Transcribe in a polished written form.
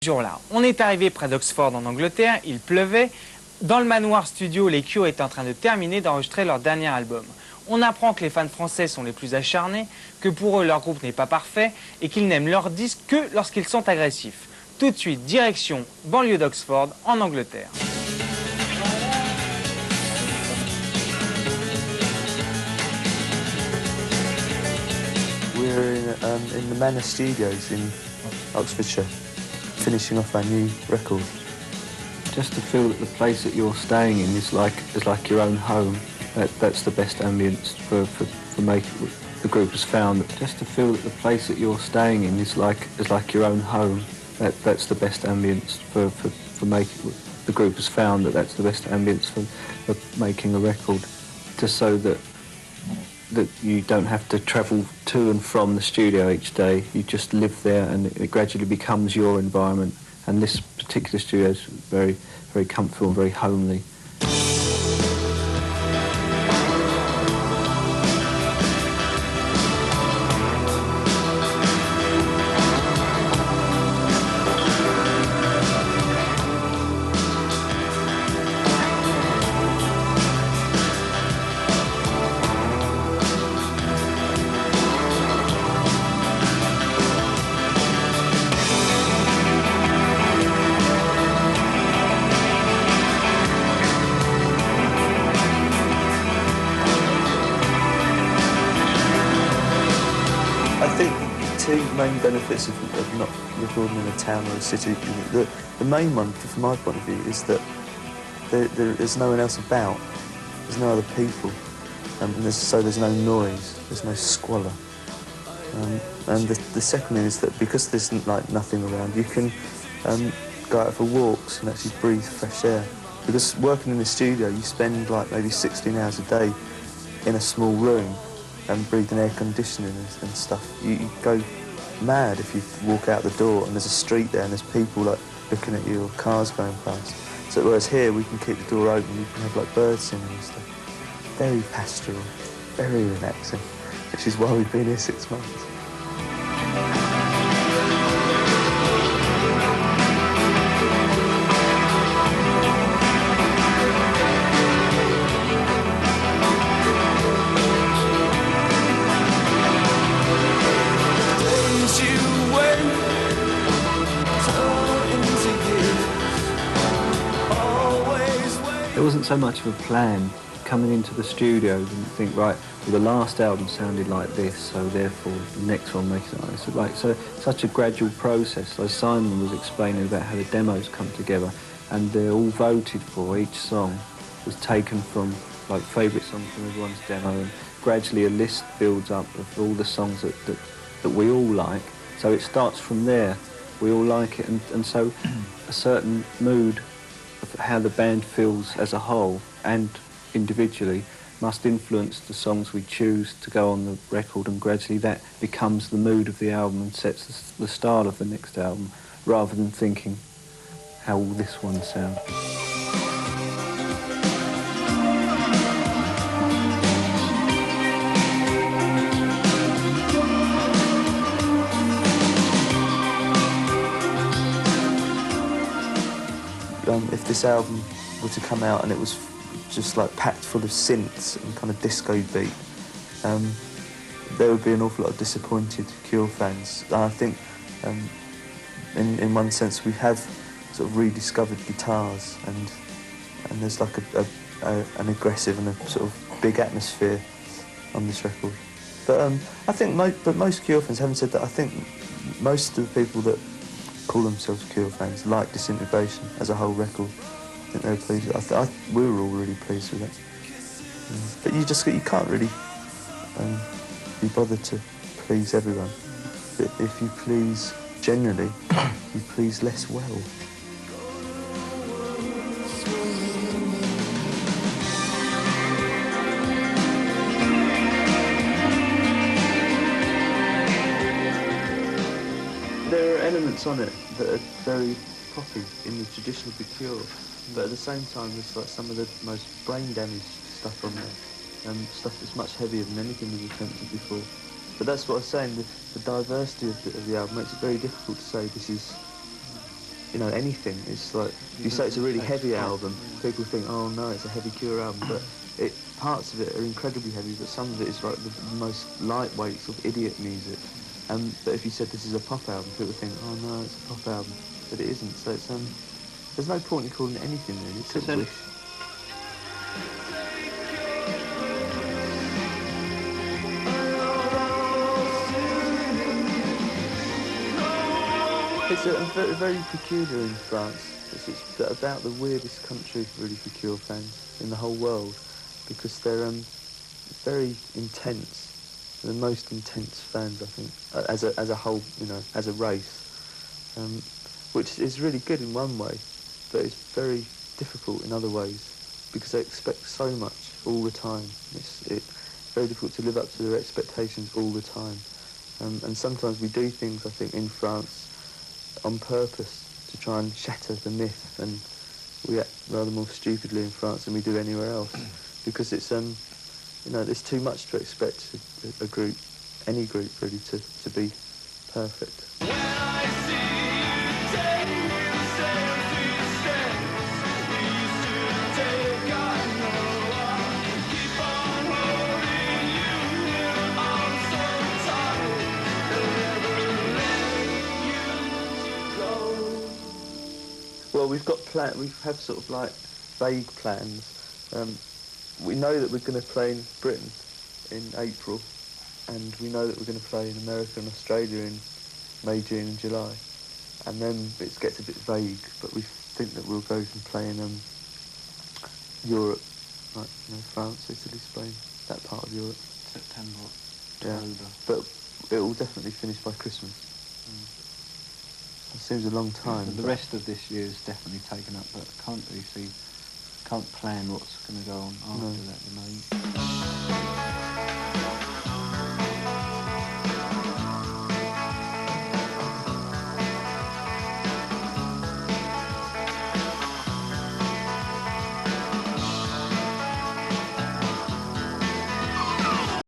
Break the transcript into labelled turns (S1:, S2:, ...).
S1: Jour-là, on est arrivé près d'Oxford en Angleterre, il pleuvait. Dans le manoir studio, les Cure étaient en train de terminer d'enregistrer leur dernier album. On apprend que les fans français sont les plus acharnés, que pour eux leur groupe n'est pas parfait et qu'ils n'aiment leurs disques que lorsqu'ils sont agressifs. Tout de suite, direction banlieue d'Oxford en Angleterre.
S2: We're in the Manor Studios in Oxfordshire, finishing off our new record.
S3: Just to feel that the place that you're staying in is like your own home. That's the best ambience for making. The group has found that just to feel that the place that you're staying in is like your own home. That's the best ambience for making. The group has found that that's the best ambience for making a record, just so that you don't have to travel to and from the studio each day. You just live there and it gradually becomes your environment. And this particular studio is very, very comfortable and very homely.
S2: I think two main benefits of not recording in a town or a city. The main one, from my point of view, is that there's no one else about. There's no other people, and so there's no noise. There's no squalor. And the second thing is that because there's nothing around, you can go out for walks and actually breathe fresh air. Because working in the studio, you spend maybe 16 hours a day in a small room and breathing air conditioning and stuff. You go mad if you walk out the door and there's a street there and there's people looking at you or cars going past. So whereas here we can keep the door open, you can have birds singing and stuff. Very pastoral, very relaxing, which is why we've been here 6 months.
S3: There wasn't so much of a plan coming into the studio and think, right, well, the last album sounded like this, so therefore the next one makes it like this. So such a gradual process. As Simon was explaining about how the demos come together, and they're all voted for. Each song was taken from favourite songs from everyone's demo, and gradually a list builds up of all the songs that we all like. So it starts from there. We all like it, and so a certain mood of how the band feels as a whole and individually must influence the songs we choose to go on the record, and gradually that becomes the mood of the album and sets the style of the next album, rather than thinking, how will this one sound?
S2: If this album were to come out and it was just packed full of synths and kind of disco beat, there would be an awful lot of disappointed Cure fans. And I think, in one sense, we have sort of rediscovered guitars, and there's an aggressive and a sort of big atmosphere on this record. But I think most Cure fans, having said that, I think most of the people that call themselves Cure fans like Disintegration as a whole record. I think they were pleased with it. We were all really pleased with it. But you can't really be bothered to please everyone. But if you please generally, you please less well. There are elements on it that are very poppy in the tradition of the Cure, but at the same time there's some of the most brain damaged stuff on there, stuff that's much heavier than anything we've attempted before. But that's what I was saying, the diversity of the album makes it very difficult to say this is you know, anything. It's like, you say it's a really heavy album, people think, oh no, it's a heavy Cure album, but parts of it are incredibly heavy, but some of it is like the most lightweight sort of idiot music. But if you said this is a pop album, people would think, oh no, it's a pop album, but it isn't. So it's there's no point in calling it anything really. It's a wish. It's very, very peculiar in France. It's about the weirdest country, really, for Cure fans in the whole world, because they're very intense. The most intense fans, I think, as a whole, you know, as a race, which is really good in one way, but it's very difficult in other ways because they expect so much all the time. It's very difficult to live up to their expectations all the time, and sometimes we do things, I think, in France on purpose to try and shatter the myth, and we act rather more stupidly in France than we do anywhere else, because it's you know, there's too much to expect a group, any group really, to be perfect. Well, we have sort of like vague plans. We know that we're going to play in Britain in April, and we know that we're going to play in America and Australia in May, June and July. And then it gets a bit vague, but we think that we'll go and play in Europe, like, you know, France, Italy, Spain, that part of Europe.
S3: September,
S2: Yeah,
S3: October.
S2: but it will definitely finish by Christmas. It seems a long time.
S3: The rest of this year is definitely taken up, but I can't really see, can't plan what's going to go on after that at the moment.